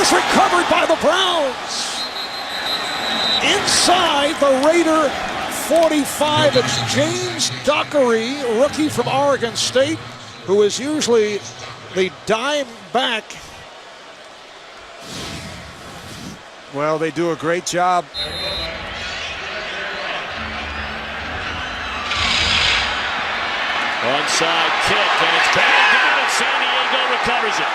is recovered by the Browns. Inside the Raider 45, it's James Dockery, rookie from Oregon State, who is usually the dime back. Well, they do a great job. Onside kick, and it's batted down, and San Diego recovers it.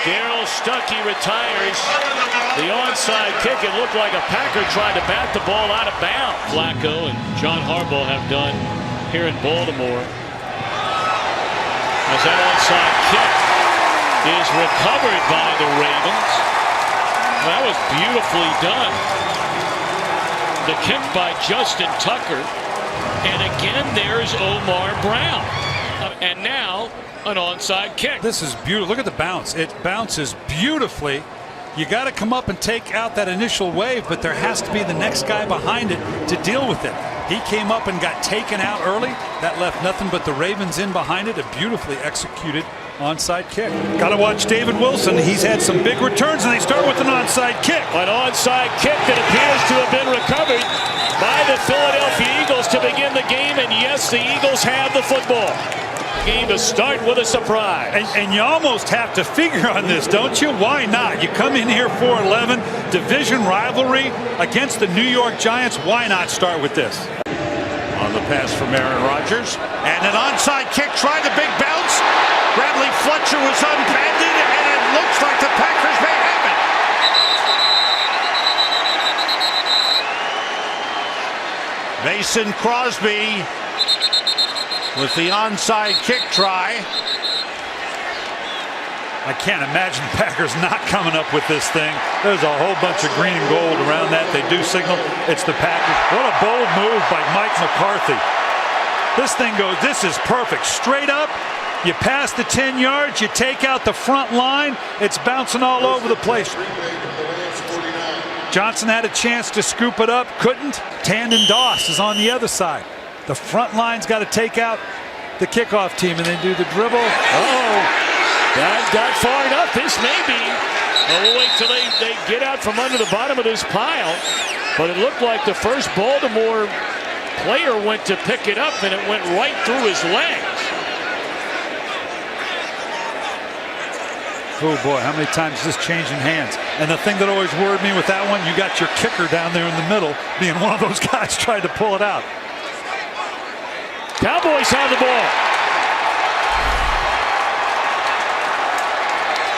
Darryl Stuckey retires. The onside kick, it looked like a Packer tried to bat the ball out of bounds. Flacco and John Harbaugh have done here in Baltimore. As that onside kick is recovered by the Ravens. That was beautifully done. The kick by Justin Tucker. And again, there's Omar Brown. And now, an onside kick. This is beautiful. Look at the bounce. It bounces beautifully. You got to come up and take out that initial wave, but there has to be the next guy behind it to deal with it. He came up and got taken out early. That left nothing but the Ravens in behind it. A beautifully executed onside kick. Got to watch David Wilson. He's had some big returns, and they start with an onside kick. An onside kick that appears to have been recovered by the Philadelphia Eagles to begin the game, and yes, the Eagles have the football. Game to start with a surprise. And you almost have to figure on this, don't you? Why not? You come in here 4-11, division rivalry against the New York Giants. Why not start with this? On the pass from Aaron Rodgers, and an onside kick, tried a big bounce. Bradley Fletcher was unbended, and it looks like the Packers may have it. Mason Crosby with the onside kick try. I can't imagine the Packers not coming up with this thing. There's a whole bunch of green and gold around that. They do signal it's the Packers. What a bold move by Mike McCarthy. This thing goes, this is perfect. Straight up, you pass the 10 yards, you take out the front line, it's bouncing all over the place. Johnson had a chance to scoop it up, couldn't. Tandon Doss is on the other side. The front line's got to take out the kickoff team and then do the dribble. That got far enough. This may be. We'll wait till they get out from under the bottom of this pile. But it looked like the first Baltimore player went to pick it up, and it went right through his legs. Oh boy, how many times is this changing hands? And the thing that always worried me with that one, you got your kicker down there in the middle, being one of those guys trying to pull it out. Cowboys have the ball.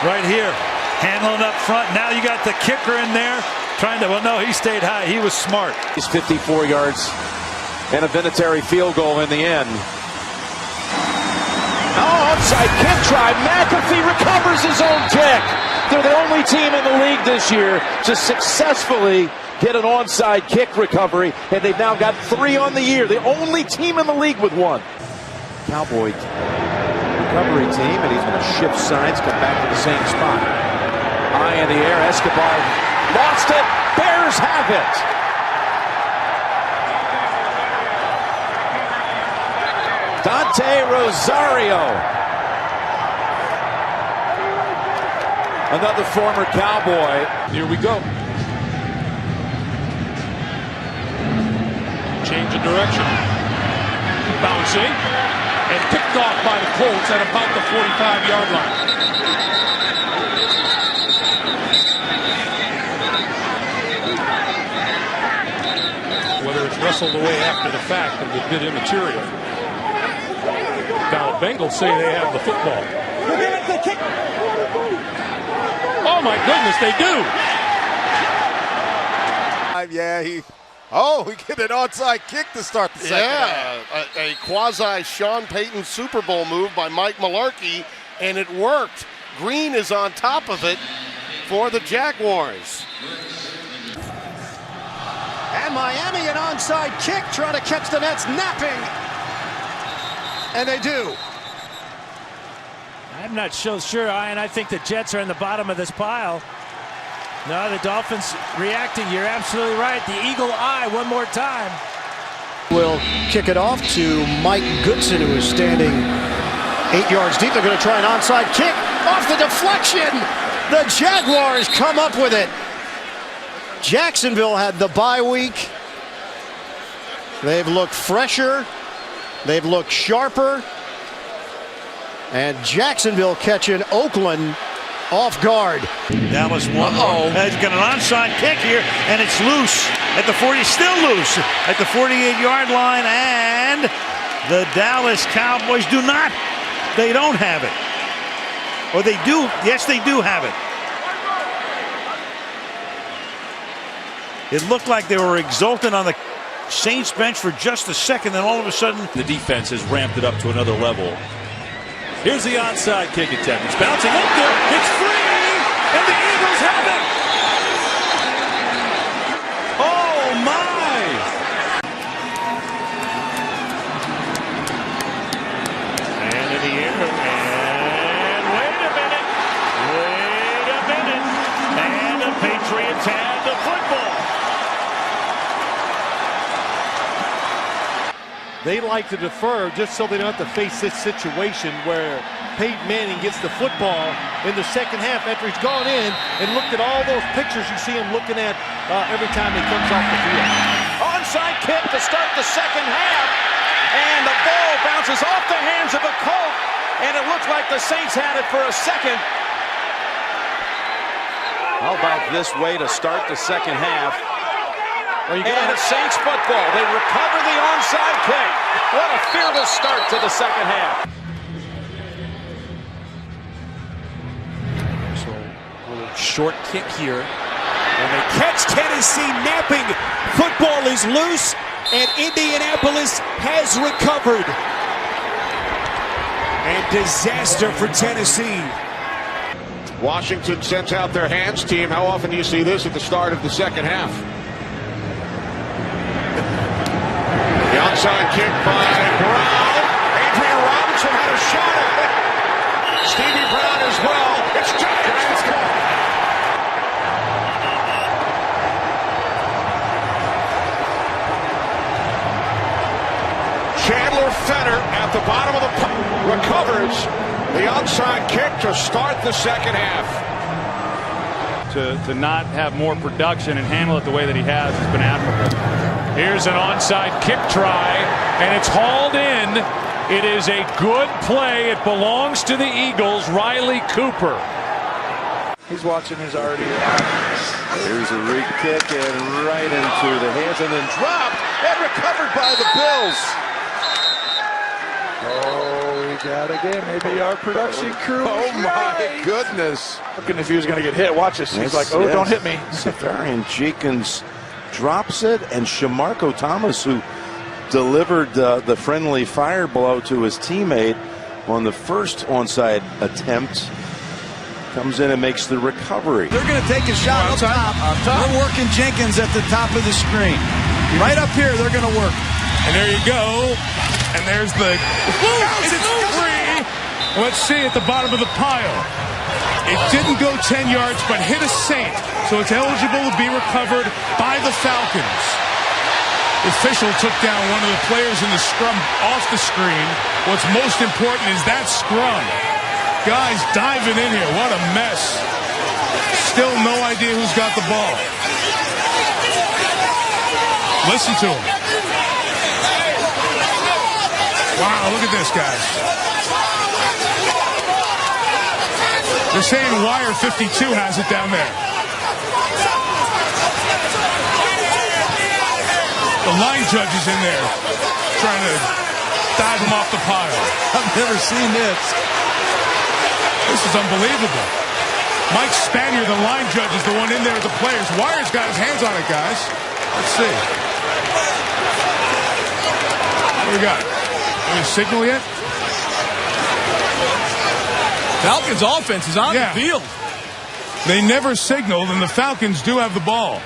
Right here, handling up front. Now you got the kicker in there trying to, well, no, he stayed high. He was smart. He's 54 yards and a Vinatieri field goal in the end. Oh, onside kick try. McAfee recovers his own kick. They're the only team in the league this year to successfully get an onside kick recovery, and they've now got 3 on the year. The only team in the league with 1. Cowboy recovery team, and he's going to shift sides, come back to the same spot. High in the air, Escobar lost it. Bears have it. Dante Rosario, another former Cowboy. Here we go. Change of direction. Bouncing and picked off by the Colts at about the 45-yard line. Whether it's wrestled away after the fact and a bit immaterial. Now Bengals say they have the football. Oh my goodness, they do. Yeah, he get an onside kick to start the second half. A quasi Sean Payton Super Bowl move by Mike Mularkey, and it worked. Green is on top of it for the Jaguars. And Miami, an onside kick, trying to catch the Nets napping. And they do. I'm not so sure, Ian. I think the Jets are in the bottom of this pile. No, the Dolphins reacting. You're absolutely right. The eagle eye one more time. Will kick it off to Mike Goodson, who is standing 8 yards deep. They're going to try an onside kick. off the deflection. The Jaguars come up with it. Jacksonville had the bye week. They've looked fresher. They've looked sharper. And Jacksonville catching Oakland off guard. Dallas one more. Has got an onside kick here, and it's loose at the 40. Still loose at the 48-yard line, and the Dallas Cowboys do not. They don't have it. Or they do. Yes, they do have it. It looked like they were exultant on the Saints bench for just a second, then all of a sudden The defense has ramped it up to another level. Here's the onside kick attempt. It's bouncing up there. It's free, and the Eagles have it. Oh, my. And in the air, and wait a minute. And the Patriots have the football. They like to defer just so they don't have to face this situation where Peyton Manning gets the football in the second half after he's gone in and looked at all those pictures you see him looking at every time he comes off the field. Onside kick to start the second half. And the ball bounces off the hands of a Colt. And it looks like the Saints had it for a second. How about this way to start the second half? And it's Saints football. They recover the onside kick. What a fearless start to the second half. So a little short kick here. And they catch Tennessee napping. Football is loose, and Indianapolis has recovered. And disaster for Tennessee. Washington sends out their hands team. How often do you see this at the start of the second half? The onside kick by Brown. Adrian Robinson had a shot at it. Stevie Brown as well. It's Giants ball. Chandler Fenner at the bottom of the recovers the onside kick to start the second half. To not have more production and handle it the way that he has been admirable. Here's an onside kick try, and it's hauled in. It is a good play. It belongs to the Eagles. Riley Cooper. He's watching his already. Here's a rig kick and right into the hands and then dropped and recovered by the Bills. Oh, we got again. Maybe our production crew. Oh my goodness! Looking if he was going to get hit. Watch this. He's like, oh, don't hit me. Safarian Jenkins drops it, and Shamarko Thomas, who delivered the friendly fire blow to his teammate on the first onside attempt, comes in and makes the recovery. They're going to take a shot up top. They're working Jenkins at the top of the screen. Right up here, they're going to work. And there you go. And there's the... It's free. Let's see at the bottom of the pile. It didn't go 10 yards, but hit a Saint. So it's eligible to be recovered by the Falcons. The official took down one of the players in the scrum off the screen. What's most important is that scrum. Guys diving in here. What a mess. Still no idea who's got the ball. Listen to him. Wow, look at this, guys. They're saying Wire 52 has it down there. The line judge is in there trying to dive him off the pile. I've never seen this. This is unbelievable. Mike Spanier, the line judge, is the one in there with the players. Wire's got his hands on it, guys. Let's see. What do we got? Any signal yet? Falcons offense is on the field. They never signaled, and the Falcons do have the ball.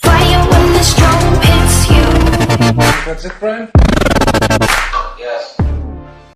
Fire when the storm hits you. That's it, Brian?